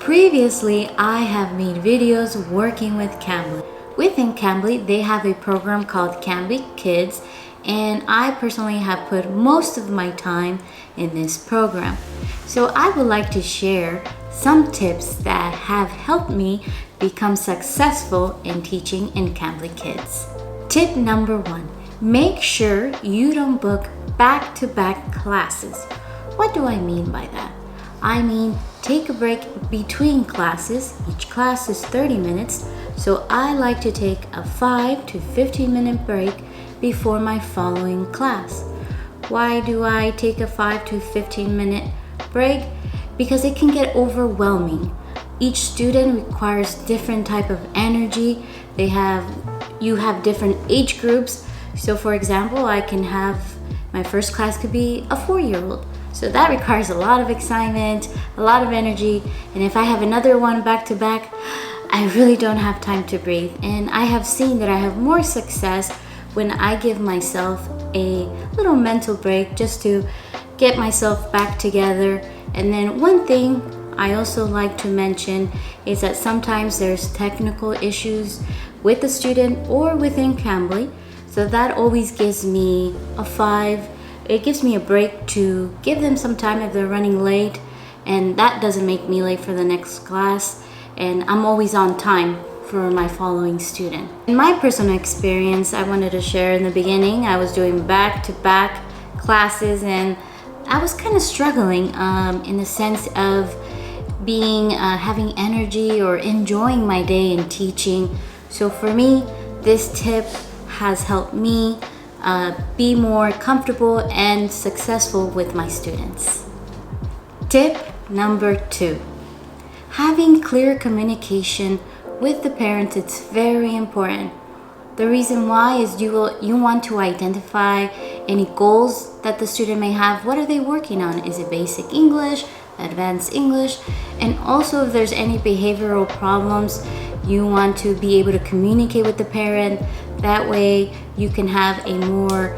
Previously, I have made videos working with Cambly. Within Cambly, they have a program called Cambly Kids, and I personally have put most of my time in this program. So I would like to share some tips that have helped me become successful in teaching in Cambly Kids. Tip number 1, make sure you don't book back-to-back classes. What do I mean by that? I mean, take a break between classes. Each class is 30 minutes, so I like to take a 5 to 15 minute break before my following class. Why do I take a 5 to 15 minute break? Because it can get overwhelming. Each student requires different type of energy. You have different age groups. So for example, I can have my first class could be a 4-year-old. So that requires a lot of excitement, a lot of energy. And if I have another one back to back, I really don't have time to breathe. And I have seen that I have more success when I give myself a little mental break just to get myself back together. And then one thing I also like to mention is that sometimes there's technical issues with the student or within Cambly. So that always gives me a 5. It gives me a break to give them some time if they're running late, and that doesn't make me late for the next class, and I'm always on time for my following student. In my personal experience, I wanted to share in the beginning, I was doing back-to-back classes and I was kind of struggling in the sense of having energy or enjoying my day in teaching. So for me, this tip has helped me be more comfortable and successful with my students. Tip number 2, having clear communication with the parents. It's very important. The reason why is you want to identify any goals that the student may have. What are they working on? Is it basic English, advanced English? And also if there's any behavioral problems, you want to be able to communicate with the parent. That way you can have a more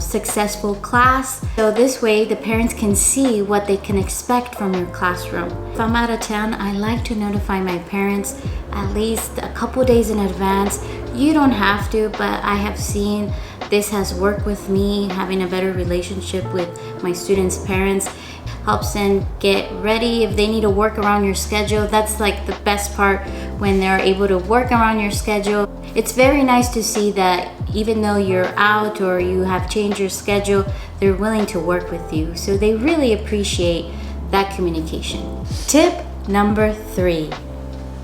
successful class. So this way the parents can see what they can expect from your classroom. If I'm out of town, I like to notify my parents at least a couple days in advance. You don't have to, but I have seen this has worked with me. Having a better relationship with my students' parents helps them get ready if they need to work around your schedule. That's like the best part, when they're able to work around your schedule. It's very nice to see that even though you're out or you have changed your schedule, they're willing to work with you. So they really appreciate that communication. Tip number 3,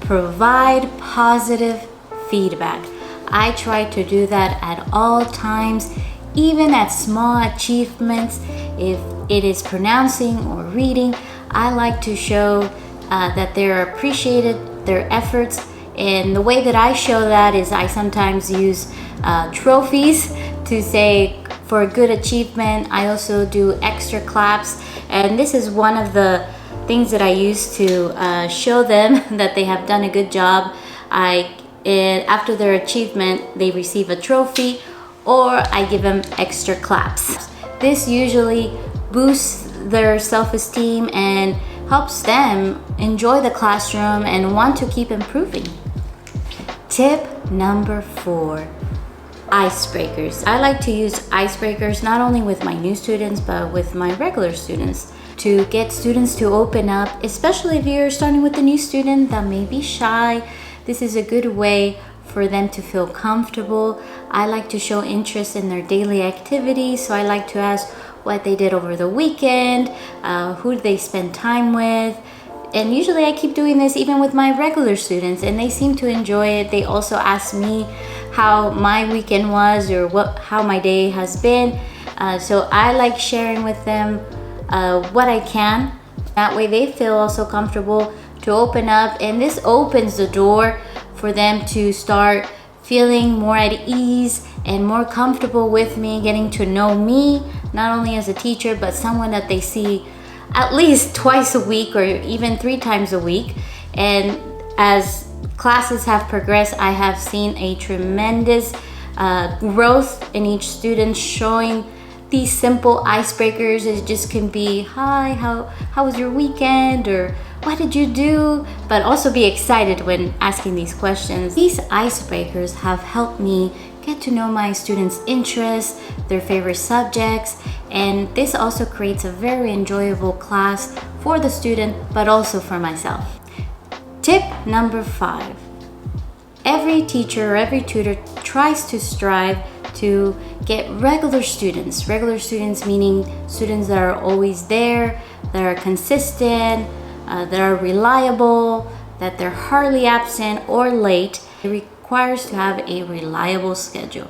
provide positive feedback. I try to do that at all times, even at small achievements. If it is pronouncing or reading, I like to show that they're appreciated, their efforts. And the way that I show that is I sometimes use trophies to say for a good achievement. I also do extra claps, and this is one of the things that I use to show them that they have done a good job. After their achievement, they receive a trophy, or I give them extra claps. This usually boosts their self-esteem and helps them enjoy the classroom and want to keep improving. Tip number 4, icebreakers. I like to use icebreakers not only with my new students, but with my regular students, to get students to open up, especially if you're starting with a new student that may be shy. This is a good way for them to feel comfortable. I like to show interest in their daily activities, so I like to ask what they did over the weekend, who they spend time with. And usually I keep doing this even with my regular students, and they seem to enjoy it. They also ask me how my weekend was or how my day has been. So I like sharing with them what I can. That way they feel also comfortable to open up, and this opens the door for them to start feeling more at ease and more comfortable with me, getting to know me, not only as a teacher, but someone that they see at least twice a week or even 3 times a week. And as classes have progressed, I have seen a tremendous growth in each student, showing these simple icebreakers. It just can be, hi, how was your weekend? Or what did you do? But also be excited when asking these questions. These icebreakers have helped me get to know my students' interests, their favorite subjects, and this also creates a very enjoyable class for the student, but also for myself. Tip number 5. Every teacher or every tutor tries to strive to get regular students meaning students that are always there, that are consistent, that are reliable, that they're hardly absent or late. It requires to have a reliable schedule.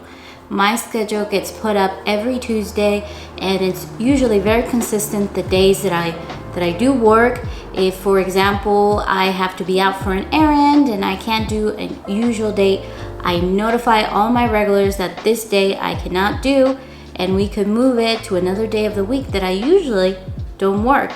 My schedule gets put up every Tuesday, and it's usually very consistent the days that I do work. If, for example, I have to be out for an errand and I can't do a usual date, I notify all my regulars that this day I cannot do, and we could move it to another day of the week that I usually don't work.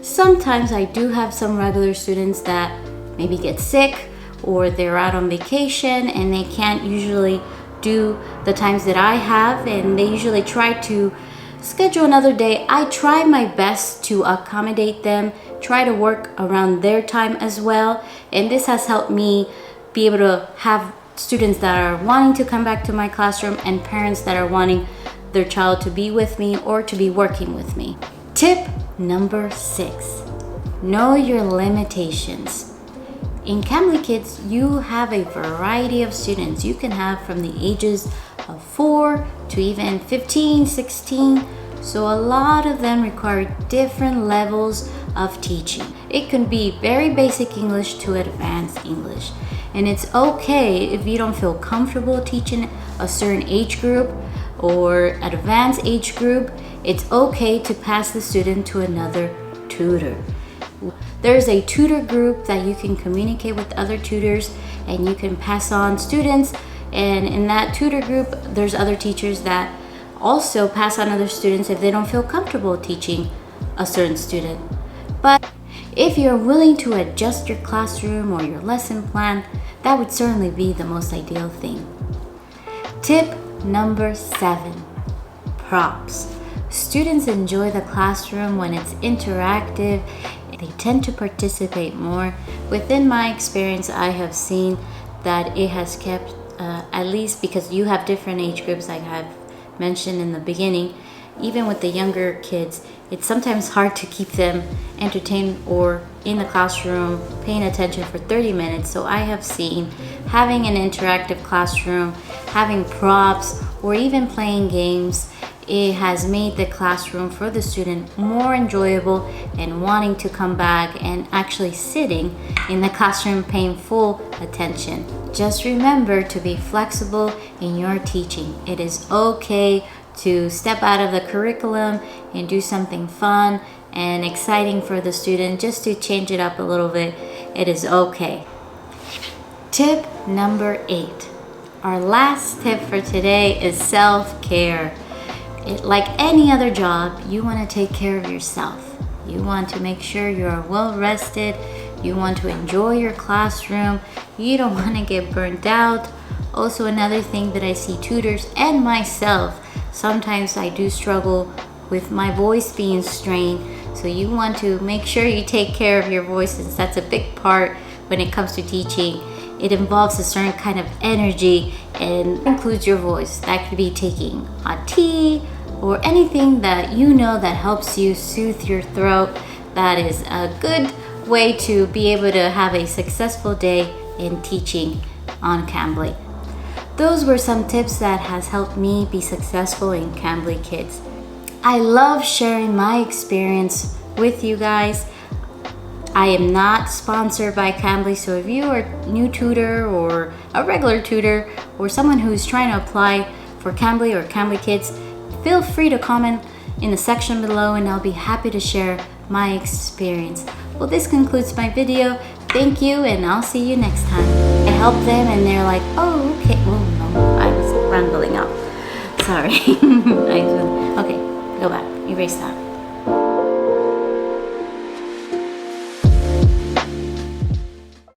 Sometimes I do have some regular students that maybe get sick or they're out on vacation and they can't usually do the times that I have, and they usually try to schedule another day. I try my best to accommodate them, try to work around their time as well, and this has helped me be able to have students that are wanting to come back to my classroom and parents that are wanting their child to be with me or to be working with me. Tip number 6. Know your limitations. In Cambly Kids, you have a variety of students. You can have from the ages of 4 to even 15, 16. So a lot of them require different levels of teaching. It can be very basic English to advanced English. And it's okay if you don't feel comfortable teaching a certain age group or advanced age group. It's okay to pass the student to another tutor. There's a tutor group that you can communicate with other tutors, and you can pass on students, and in that tutor group there's other teachers that also pass on other students if they don't feel comfortable teaching a certain student. But if you're willing to adjust your classroom or your lesson plan, that would certainly be the most ideal thing. Tip number 7. Props. Students enjoy the classroom when it's interactive. They tend to participate more. Within my experience, I have seen that it has kept, at least because you have different age groups like I've mentioned in the beginning, even with the younger kids, it's sometimes hard to keep them entertained or in the classroom paying attention for 30 minutes. So I have seen having an interactive classroom, having props, or even playing games, it has made the classroom for the student more enjoyable and wanting to come back and actually sitting in the classroom paying full attention. Just remember to be flexible in your teaching. It is okay to step out of the curriculum and do something fun and exciting for the student, just to change it up a little bit. It is okay. Tip number 8. Our last tip for today is self-care. Like any other job, you want to take care of yourself. You want to make sure you're well rested. You want to enjoy your classroom. You don't want to get burnt out. Also, another thing that I see tutors and myself, sometimes I do struggle with my voice being strained. So you want to make sure you take care of your voice, since that's a big part when it comes to teaching. It involves a certain kind of energy and includes your voice. That could be taking hot tea or anything that you know that helps you soothe your throat. That is a good way to be able to have a successful day in teaching on Cambly. Those were some tips that has helped me be successful in Cambly Kids. I love sharing my experience with you guys. I am not sponsored by Cambly, so if you are a new tutor or a regular tutor or someone who's trying to apply for Cambly or Cambly Kids, feel free to comment in the section below and I'll be happy to share my experience. Well, this concludes my video. Thank you, and I'll see you next time. I help them and they're like, oh, okay. Oh no, I was rambling out. Sorry. Okay, go back. Erase that.